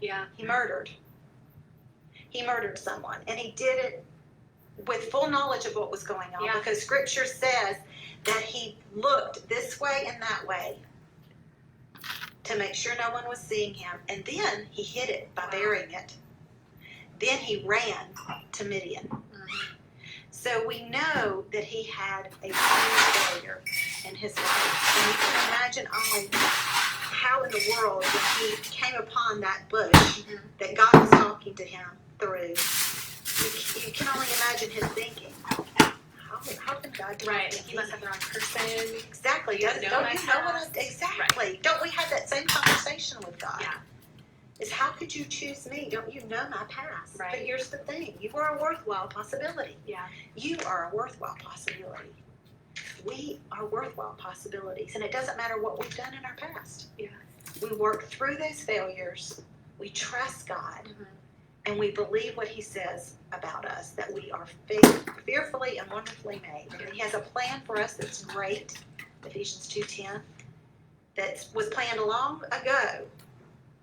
Yeah. He murdered. He murdered someone, and he did it with full knowledge of what was going on, because Scripture says that he looked this way and that way to make sure no one was seeing him, and then he hid it by burying it. Then he ran to Midian. So we know that he had a huge failure in his life, and you can imagine only how in the world when he came upon that bush that God was talking to him through. You can only imagine him thinking, how can God do that? He must have the wrong person. Exactly. Don't you know what exactly. Right. Don't we have that same conversation with God? Yeah. Is how could you choose me? Don't you know my past? Right. But here's the thing. You are a worthwhile possibility. Yeah. You are a worthwhile possibility. We are worthwhile possibilities. And it doesn't matter what we've done in our past. Yeah. We work through those failures. We trust God. And we believe what he says about us, that we are fearfully and wonderfully made. And he has a plan for us that's great, Ephesians 2:10, that was planned long ago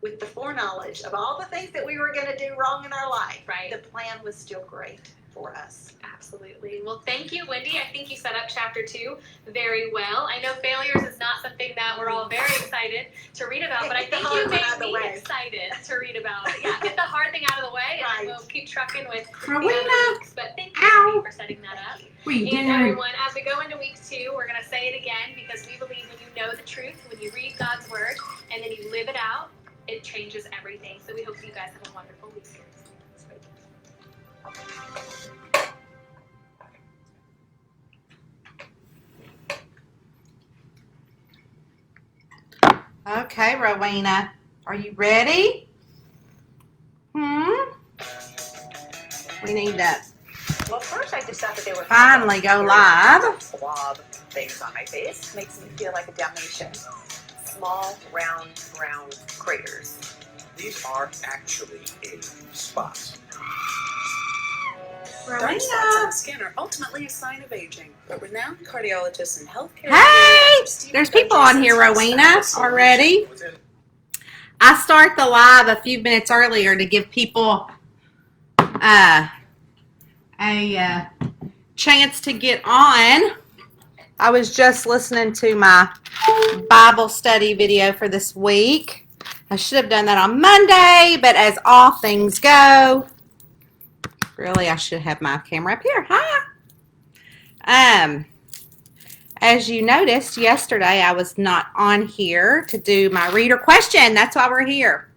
with the foreknowledge of all the things that we were going to do wrong in our life. Right. The plan was still great for us. Absolutely. Well, thank you, Wendy. I think you set up chapter 2 very well. I know failures is not something that we're all very excited to read about, but I think you made me excited to read about it. Yeah, get the hard thing out of the way, and we'll keep trucking with Rowena. the other weeks. But thank you, Wendy, for setting that up. And everyone, as we go into week 2, we're going to say it again, because we believe when you know the truth, when you read God's word, and then you live it out, it changes everything. So we hope you guys have a wonderful week. Okay, Rowena, are you ready? We need to Well, first I just thought that they were finally go live. Blob things on my face. Makes me feel like a Dalmatian. Small, round, brown craters. These are actually age spots. Dark spots on the skin are ultimately a sign of aging, but renowned cardiologists and healthcare. Hey, there's people on here, Rowena, already. I start the live a few minutes earlier to give people a chance to get on. I was just listening to my Bible study video for this week. I should have done that on Monday, but as all things go, really, I should have my camera up here. Hi. As you noticed yesterday, I was not on here to do my reader question. That's why we're here.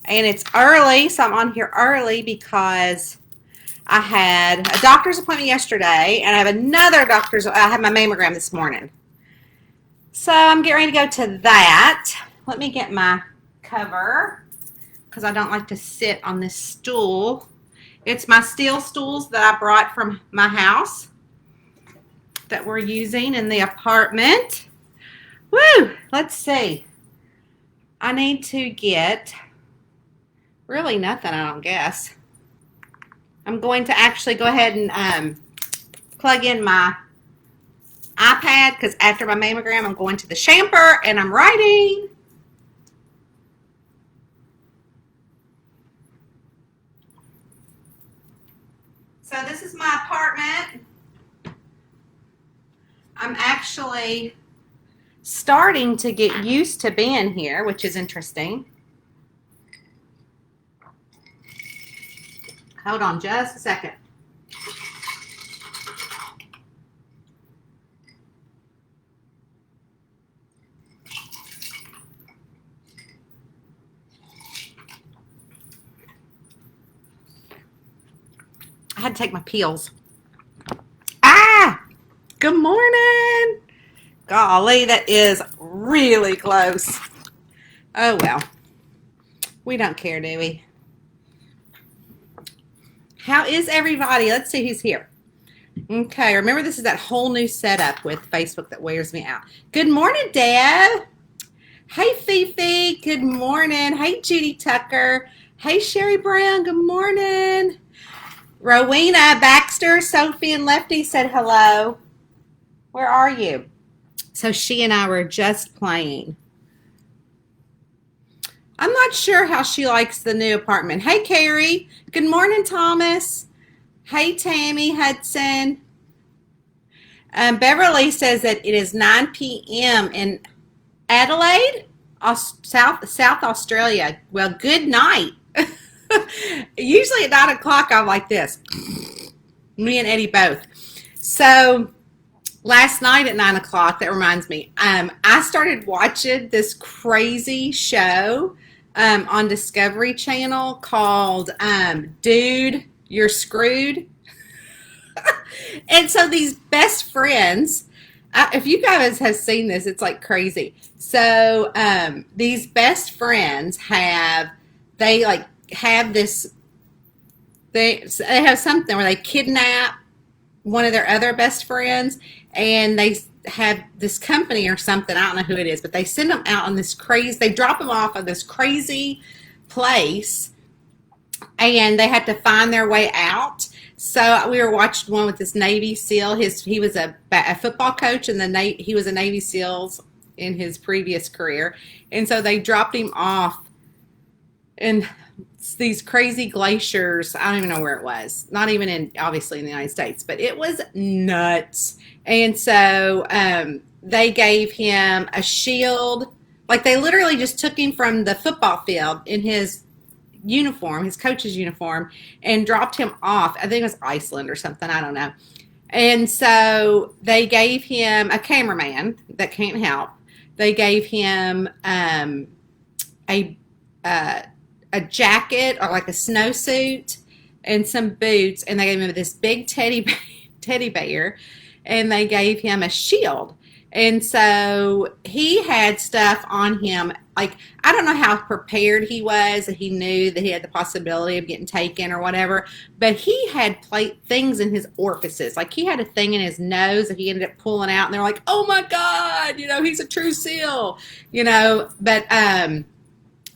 And it's early, so I'm on here early because I had a doctor's appointment yesterday, and I have another I had my mammogram this morning. So I'm getting ready to go to that. Let me get my cover, because I don't like to sit on this stool. It's my steel stools that I brought from my house that we're using in the apartment. Woo! Let's see. I need to get really nothing, I don't guess. I'm going to actually go ahead and plug in my iPad, because after my mammogram, I'm going to the Champer and I'm writing. So this is my apartment. I'm actually starting to get used to being here, which is interesting. Hold on just a second. I had to take my peels. Good morning. Golly, that is really close. Oh, well. We don't care, do we? How is everybody? Let's see who's here. Okay, remember this is that whole new setup with Facebook that wears me out. Good morning, Deb. Hey, Fifi. Good morning. Hey, Judy Tucker. Hey, Sherry Brown. Good morning. Rowena, Baxter, Sophie, and Lefty said hello. Where are you? So she and I were just playing. I'm not sure how she likes the new apartment. Hey, Carrie. Good morning, Thomas. Hey, Tammy Hudson. Beverly says that it is 9 p.m. in Adelaide, South Australia. Well, good night. Usually at 9 o'clock, I'm like this. Me and Eddie both. So last night at 9 o'clock, that reminds me, I started watching this crazy show on Discovery Channel called Dude, You're Screwed. And so these best friends, if you guys have seen this, it's like crazy. So these best friends have this, they have something where they kidnap one of their other best friends, and they have this company or something, I don't know who it is, but they send them out on this crazy, they drop them off of this crazy place, and they have to find their way out. So we were watching one with this Navy SEAL. He was a football coach, and he was a Navy SEALs in his previous career. And so they dropped him off in these crazy glaciers. I don't even know where it was. Not even obviously in the United States, but it was nuts. And so they gave him a shield. Like they literally just took him from the football field in his uniform, his coach's uniform, and dropped him off. I think it was Iceland or something. I don't know. And so they gave him a cameraman that can't help. They gave him a jacket or like a snowsuit and some boots, and they gave him this big teddy bear, and they gave him a shield. And so he had stuff on him. Like, I don't know how prepared he was, that he knew that he had the possibility of getting taken or whatever, but he had things in his orifices. Like, he had a thing in his nose that he ended up pulling out, and they're like, oh my God, he's a true SEAL, but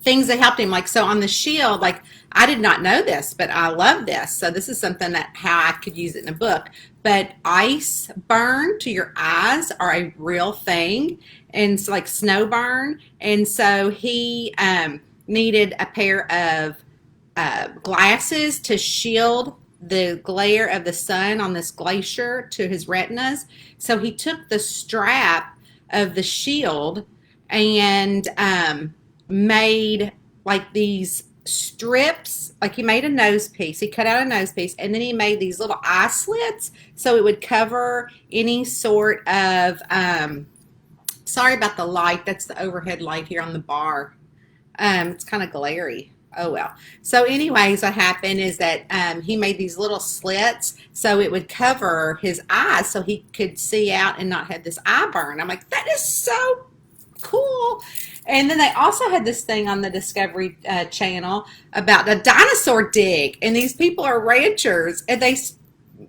things that helped him. Like, so on the shield, like, I did not know this, but I love this. So this is something that how I could use it in a book. But ice burn to your eyes are a real thing, and it's like snow burn. And so he needed a pair of glasses to shield the glare of the sun on this glacier to his retinas. So he took the strap of the shield and made like these strips. Like, he made a nose piece, he cut out a nose piece, and then he made these little eye slits so it would cover any sort of sorry about the light, that's the overhead light here on the bar. It's kind of glary. Oh well. So anyways, what happened is that he made these little slits so it would cover his eyes so he could see out and not have this eye burn. I'm like, that is so cool. And then they also had this thing on the Discovery Channel about the dinosaur dig. And these people are ranchers, and they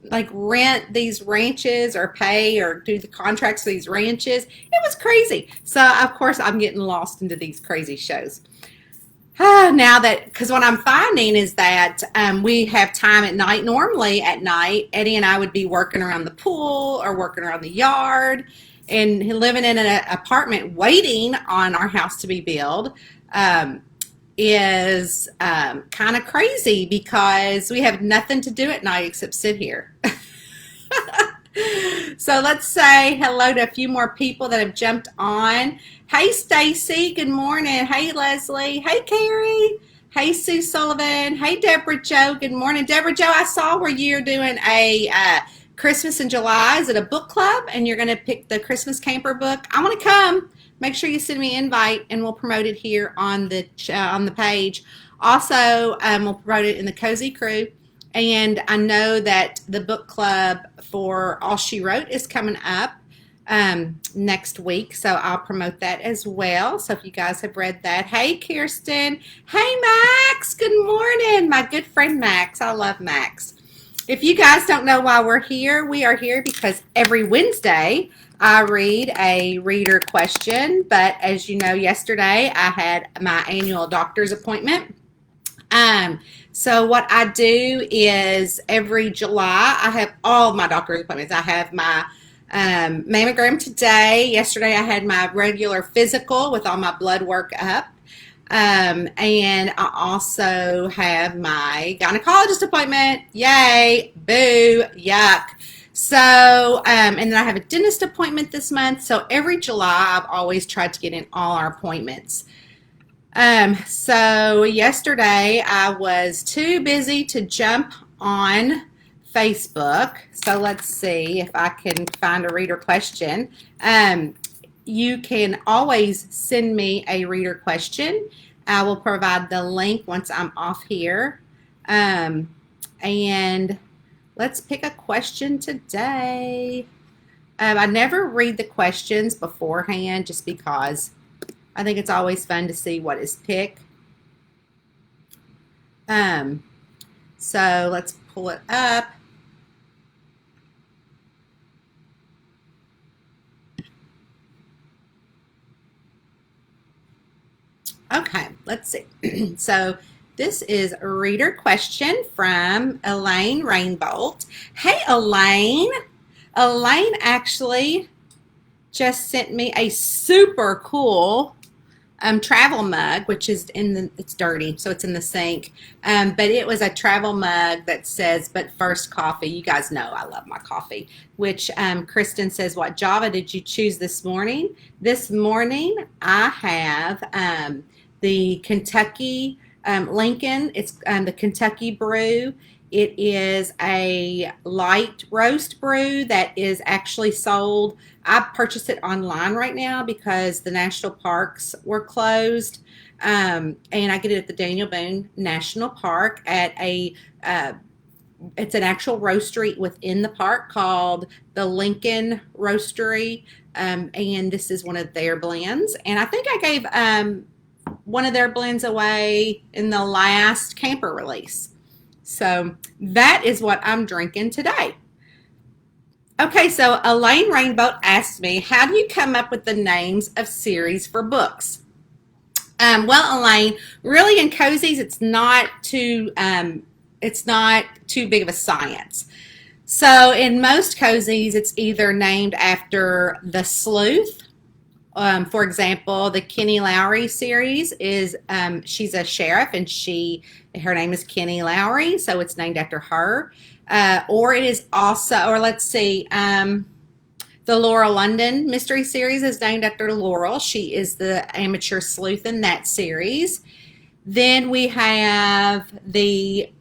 like rent these ranches or pay or do the contracts for these ranches. It was crazy. So of course I'm getting lost into these crazy shows. Now that, because what I'm finding is that we have time at night. Normally at night, Eddie and I would be working around the pool or working around the yard, and living in an apartment waiting on our house to be built is kind of crazy because we have nothing to do at night except sit here. So let's say hello to a few more people that have jumped on. Hey, Stacy. Good morning. Hey, Leslie. Hey, Carrie. Hey, Sue Sullivan. Hey, Deborah Jo. Good morning. Deborah Jo, I saw where you're doing a Christmas in July. Is it a book club? And you're going to pick the Christmas camper book. I want to come. Make sure you send me an invite, and we'll promote it here on the page. Also, we'll promote it in the Cozy Crew. And I know that the book club for All She Wrote is coming up next week, so I'll promote that as well. So if you guys have read that. Hey, Kirsten. Hey, Max. Good morning. My good friend Max. I love Max. If you guys don't know why we're here, we are here because every Wednesday I read a reader question. But as you know, yesterday I had my annual doctor's appointment. So what I do is every July I have all my doctor's appointments. I have my mammogram today. Yesterday I had my regular physical with all my blood work up. And I also have my gynecologist appointment. Yay, boo, yuck. So, and then I have a dentist appointment this month. So every July, I've always tried to get in all our appointments. So yesterday I was too busy to jump on Facebook. So let's see if I can find a reader question. You can always send me a reader question. I will provide the link once I'm off here. And let's pick a question today. I never read the questions beforehand just because I think it's always fun to see what is picked. So let's pull it up. Okay, let's see. So this is a reader question from Elaine Rainbolt. Hey, Elaine. Elaine actually just sent me a super cool travel mug, which is it's dirty, so it's in the sink. But it was a travel mug that says, "But first coffee." You guys know I love my coffee. Which Kristen says, "What Java did you choose this morning?" This morning I have the Kentucky Lincoln. It's the Kentucky brew. It is a light roast brew that is actually sold. I purchased it online right now because the national parks were closed. And I get it at the Daniel Boone National Park at it's an actual roastery within the park called the Lincoln Roastery. And this is one of their blends. And I think I gave one of their blends away in the last camper release. So that is what I'm drinking today. Okay, so Elaine Rainbolt asked me, how do you come up with the names of series for books? Well, Elaine, really in cozies, it's not too big of a science. So in most cozies, it's either named after the sleuth. For example, the Kenny Lowry series is she's a sheriff and her name is Kenny Lowry, so it's named after her. Or it is also, or let's see, the Laura London mystery series is named after Laurel. She is the amateur sleuth in that series. Then we have A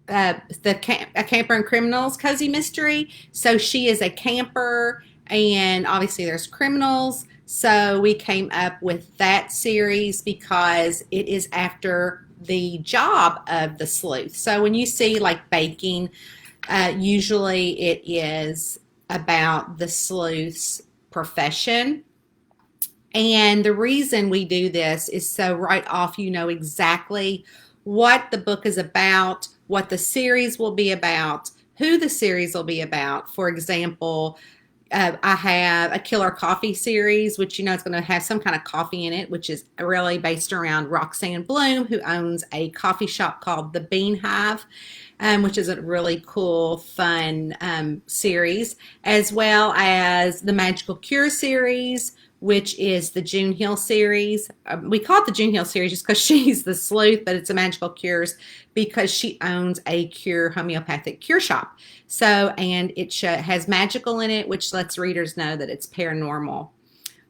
Camper and Criminals cozy mystery. So she is a camper, and obviously there's criminals. So we came up with that series because it is after the job of the sleuth. So when you see like baking, usually it is about the sleuth's profession. And the reason we do this is so right off you know exactly what the book is about, what the series will be about, who the series will be about. For example, I have a Killer Coffee series, which you know is going to have some kind of coffee in it, which is really based around Roxanne Bloom, who owns a coffee shop called The Bean Hive, which is a really cool, fun series, as well as the Magical Cure series, which is the June Hill series. We call it the June Hill series just because she's the sleuth, but it's a Magical Cures because she owns a homeopathic cure shop. So, and it has magical in it, which lets readers know that it's paranormal.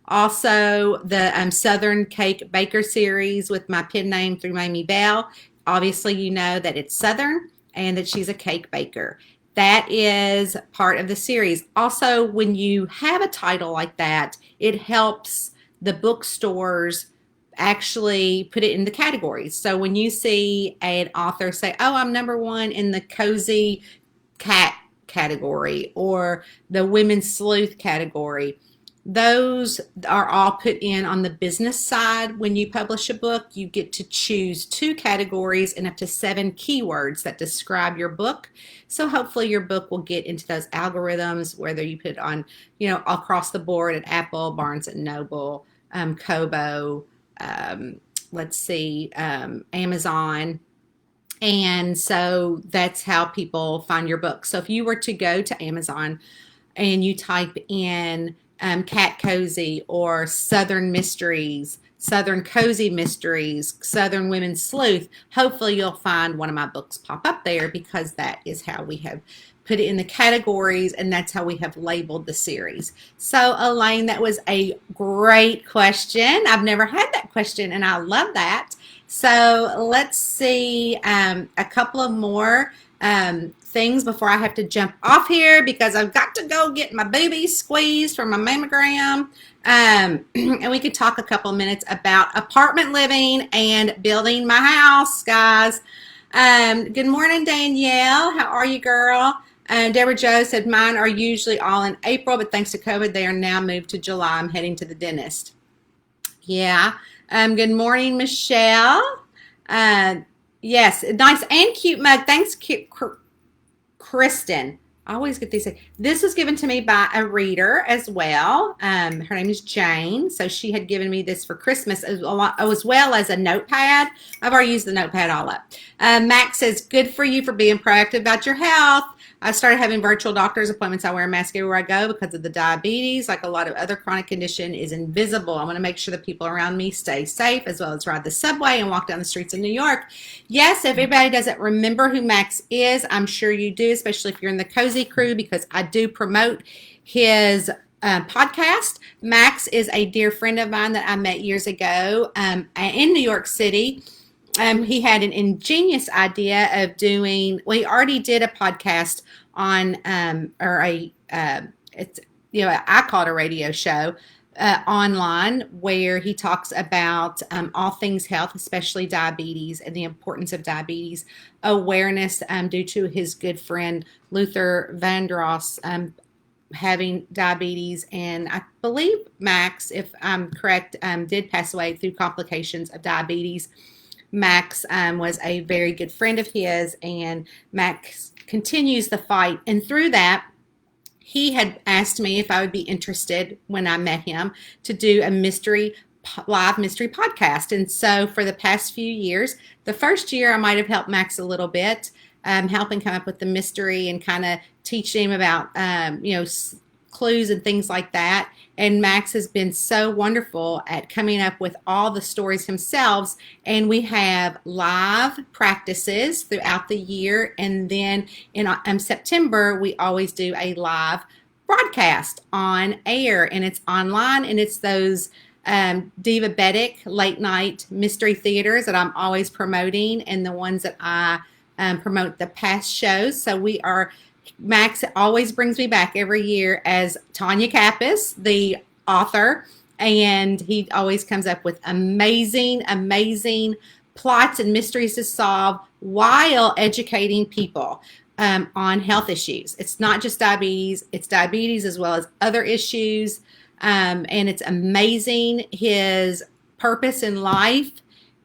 Also, the Southern Cake Baker series with my pen name through Maymee Bell. Obviously, you know that it's Southern and that she's a cake baker. That is part of the series. Also, when you have a title like that, it helps the bookstores actually put it in the categories. So when you see an author say, oh, I'm #1 in the cozy cat category or the women's sleuth category, those are all put in on the business side. When you publish a book, you get to choose 2 categories and up to 7 keywords that describe your book. So hopefully your book will get into those algorithms, whether you put it on, you know, across the board at Apple, Barnes & Noble, Kobo, Amazon. And so that's how people find your book. So if you were to go to Amazon and you type in cat cozy or Southern mysteries, Southern Cozy Mysteries, Southern Women's Sleuth, hopefully you'll find one of my books pop up there, because that is how we have put it in the categories, and that's how we have labeled the series. So, Elaine, that was a great question. I've never had that question, and I love that. So let's see a couple of more things before I have to jump off here, because I've got to go get my boobies squeezed for my mammogram. And we could talk a couple of minutes about apartment living and building my house, guys. Good morning, Danielle. How are you, girl? Deborah Jo said, mine are usually all in April, but thanks to COVID, they are now moved to July. I'm heading to the dentist. Yeah. Good morning, Michelle. Yes, nice and cute mug. Thanks, Kristen. I always get these. This was given to me by a reader as well. Her name is Jane. So she had given me this for Christmas as well as a notepad. I've already used the notepad all up. Max says, good for you for being proactive about your health. I started having virtual doctor's appointments. I wear a mask everywhere I go because of the diabetes. Like a lot of other chronic condition is invisible. I want to make sure the people around me stay safe, as well as ride the subway and walk down the streets of New York. Yes, if everybody doesn't remember who Max is, I'm sure you do, especially if you're in the Cozy crew, because I do promote his podcast. Max is a dear friend of mine that I met years ago in New York City. He had an ingenious idea of doing, well, he already did a podcast on, it's, I call it a radio show online, where he talks about all things health, especially diabetes, and the importance of diabetes awareness due to his good friend Luther Vandross having diabetes. And I believe Max, if I'm correct, did pass away through complications of diabetes. Max was a very good friend of his, and Max continues the fight. And through that, he had asked me if I would be interested, when I met him, to do a live mystery podcast. And so for the past few years, the first year I might have helped Max a little bit, helping come up with the mystery and kind of teach him about, clues and things like that. And Max has been so wonderful at coming up with all the stories himself. And we have live practices throughout the year. And then in September, we always do a live broadcast on air. And it's online, and it's those diabetic late night mystery theaters that I'm always promoting, and the ones that I promote the past shows. So Max always brings me back every year as Tonya Kappes, the author, and he always comes up with amazing plots and mysteries to solve while educating people on health issues. It's not just diabetes, it's diabetes as well as other issues, and it's amazing. His purpose in life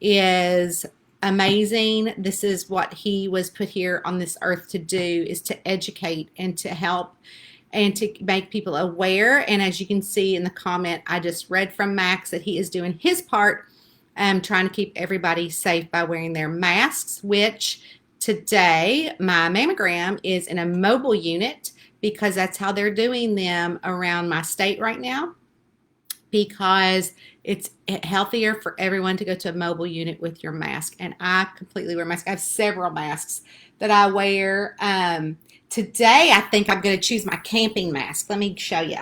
is amazing. This is what he was put here on this earth to do, is to educate and to help and to make people aware. And as you can see in the comment I just read from Max, that he is doing his part, trying to keep everybody safe by wearing their masks, which today my mammogram is in a mobile unit, because that's how they're doing them around my state right now, because it's healthier for everyone to go to a mobile unit with your mask. And I completely wear masks. I have several masks that I wear. Today, I think I'm going to choose my camping mask. Let me show you.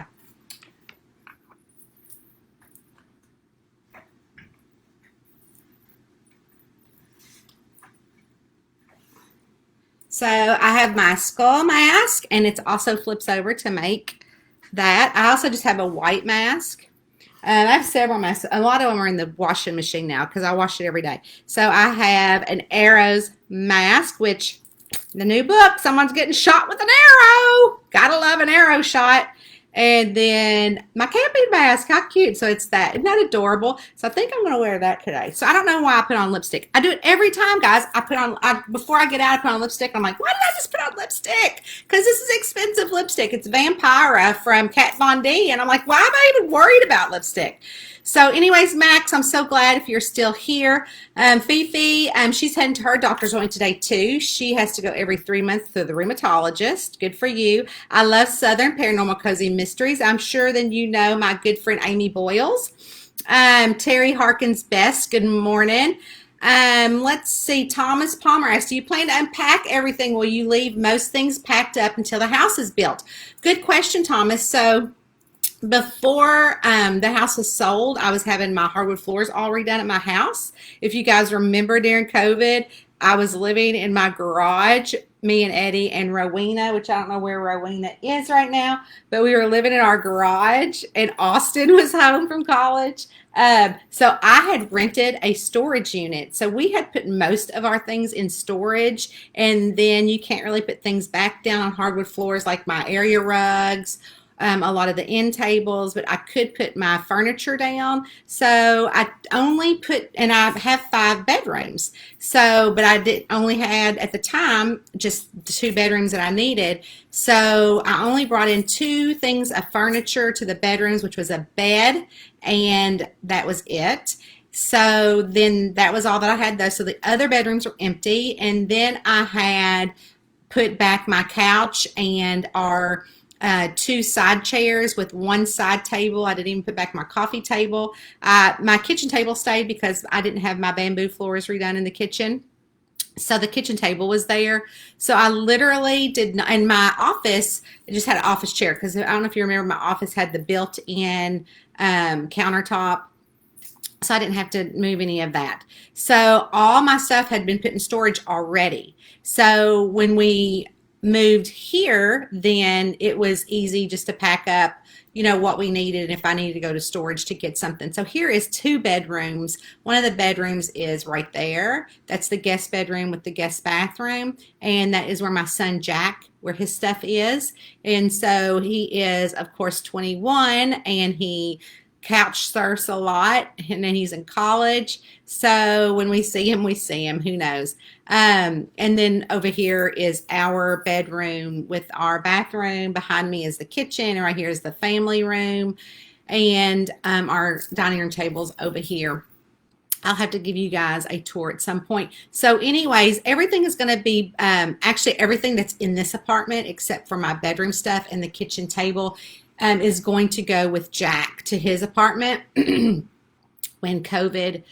So I have my skull mask, and it also flips over to make that. I also just have a white mask. I have several masks. A lot of them are in the washing machine now, because I wash it every day. So I have an arrows mask, which the new book, someone's getting shot with an arrow. Gotta love an arrow shot. And then my camping mask, how cute. So it's that. Isn't that adorable? So I think I'm going to wear that today. So I don't know why I put on lipstick. I do it every time, guys. Before I get out, I put on lipstick. I'm like, why did I just put on lipstick? Because this is expensive lipstick. It's Vampira from Kat Von D. And I'm like, why am I even worried about lipstick? So anyways, Max, I'm so glad if you're still here. Fifi, she's heading to her doctor's appointment today too. She has to go every 3 months to the rheumatologist. Good for you. I love Southern Paranormal Cozy Mysteries. I'm sure then you know my good friend Amy Boyles. Terry Harkins Best, good morning. Let's see. Thomas Palmer asked, do you plan to unpack everything? Will you leave most things packed up until the house is built? Good question, Thomas. So before the house was sold, I was having my hardwood floors all redone at my house. If you guys remember during COVID, I was living in my garage, me and Eddie and Rowena, which I don't know where Rowena is right now, but we were living in our garage and Austin was home from college. So I had rented a storage unit. So we had put most of our things in storage, and then you can't really put things back down on hardwood floors like my area rugs, a lot of the end tables, but I could put my furniture down. So I only put, and I have 5 bedrooms. So, but I only had at the time just the 2 bedrooms that I needed. So I only brought in 2 things of furniture to the bedrooms, which was a bed, and that was it. So then that was all that I had though. So the other bedrooms were empty. And then I had put back my couch and our 2 side chairs with 1 side table. I didn't even put back my coffee table. My kitchen table stayed because I didn't have my bamboo floors redone in the kitchen. So the kitchen table was there. So I literally did not, in my office, I just had an office chair because I don't know if you remember, my office had the built-in countertop. So I didn't have to move any of that. So all my stuff had been put in storage already. So when we moved here, then it was easy just to pack up, you know, what we needed and if I needed to go to storage to get something. So here is 2 bedrooms. One of the bedrooms is right there. That's the guest bedroom with the guest bathroom. And that is where my son Jack, where his stuff is. And so he is, of course, 21 and he couch surfs a lot, and then he's in college. So when we see him, who knows. And then over here is our bedroom with our bathroom. Behind me is the kitchen, and right here is the family room, and our dining room tables over here. I'll have to give you guys a tour at some point. So anyways, everything is going to be, actually everything that's in this apartment except for my bedroom stuff and the kitchen table is going to go with Jack to his apartment when COVID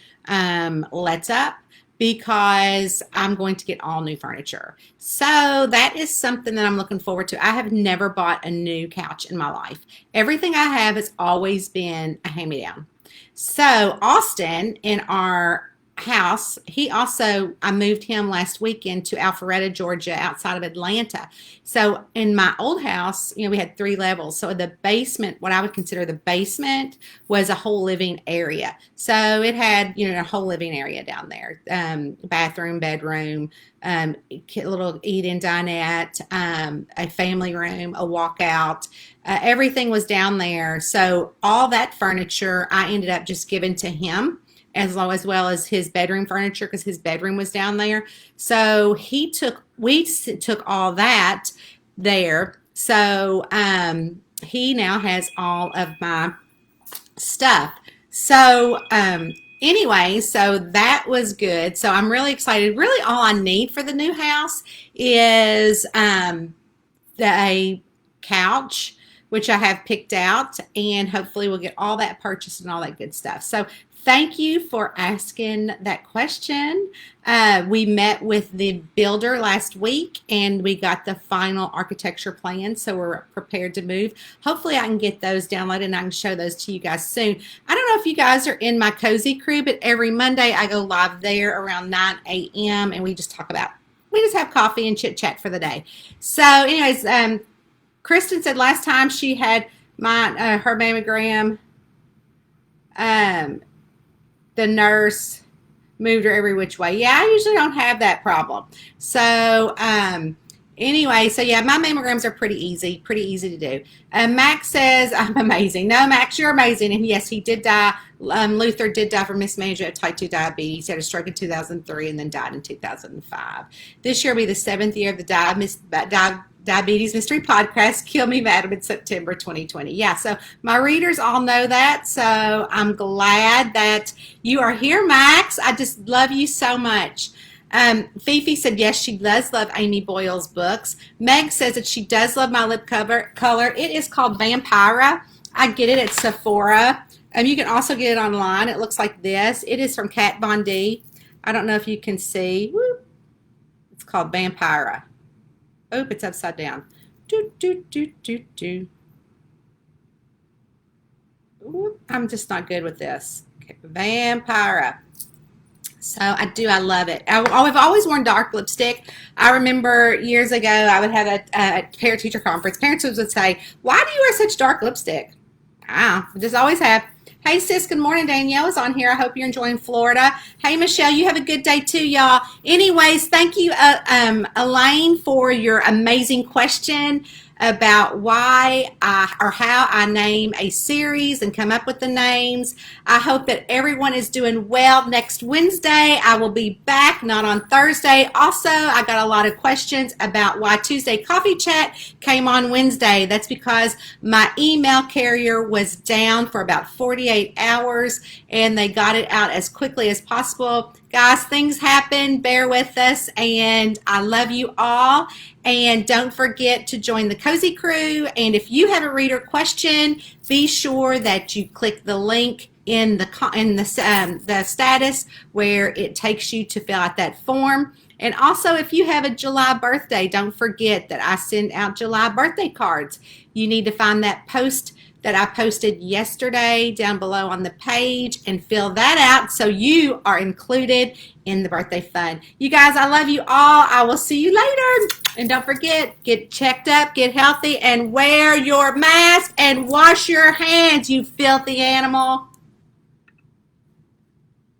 lets up, because I'm going to get all new furniture. So that is something that I'm looking forward to. I have never bought a new couch in my life. Everything I have has always been a hand-me-down. So Austin, in our house, I moved him last weekend to Alpharetta, Georgia, outside of Atlanta. So in my old house, you know, we had 3 levels. So the basement, what I would consider the basement, was a whole living area. So it had, you know, a whole living area down there, bathroom, bedroom, little eat-in dinette, a family room, a walkout. Everything was down there. So all that furniture I ended up just giving to him, as well as his bedroom furniture, because his bedroom was down there. So we took all that there. So he now has all of my stuff. So anyway, so that was good. So I'm really excited. Really all I need for the new house is a couch, which I have picked out, and hopefully we'll get all that purchased and all that good stuff. So thank you for asking that question. We met with the builder last week and we got the final architecture plan, so we're prepared to move. Hopefully I can get those downloaded and I can show those to you guys soon. I don't know if you guys are in my Cozy Crew, but every Monday I go live there around 9 a.m. and we just have coffee and chit chat for the day. So anyways, Kristen said last time she had her mammogram, the nurse moved her every which way. Yeah, I usually don't have that problem. So anyway, so yeah, my mammograms are pretty easy to do. Max says, I'm amazing. No, Max, you're amazing. And yes, he did die. Luther did die from mismanagement of type 2 diabetes. He had a stroke in 2003 and then died in 2005. This year will be the 7th year of the Diabetes Mystery Podcast, Kill Me Madam, in September 2020. Yeah, so my readers all know that, so I'm glad that you are here, Max. I just love you so much. Fifi said, yes, she does love Amy Boyle's books. Meg says that she does love my lip color. It is called Vampira. I get it at Sephora. You can also get it online. It looks like this. It is from Kat Von D. I don't know if you can see. Whoop. It's called Vampira. Oh, it's upside down. Do, do, do, do, do. Ooh, I'm just not good with this. Okay, Vampira. So I love it. I've always worn dark lipstick. I remember years ago I would have a parent teacher conference. Parents would say, "Why do you wear such dark lipstick?" I just always have. Hey sis, good morning. Danielle is on here. I hope you're enjoying Florida. Hey Michelle, you have a good day too, y'all. Anyways, thank you, Elaine, for your amazing question about why or how I name a series and come up with the names. I hope that everyone is doing well. Next Wednesday, I will be back, not on Thursday. Also, I got a lot of questions about why Tuesday Coffee Chat came on Wednesday. That's because my email carrier was down for about 48 hours and they got it out as quickly as possible. Guys, things happen. Bear with us, and I love you all. And don't forget to join the Cozy Crew. And if you have a reader question, be sure that you click the link in the status where it takes you to fill out that form. And also, if you have a July birthday, don't forget that I send out July birthday cards. You need to find that post that I posted yesterday down below on the page and fill that out so you are included in the birthday fun. You guys, I love you all. I will see you later. And don't forget, get checked up, get healthy, and wear your mask and wash your hands, you filthy animal.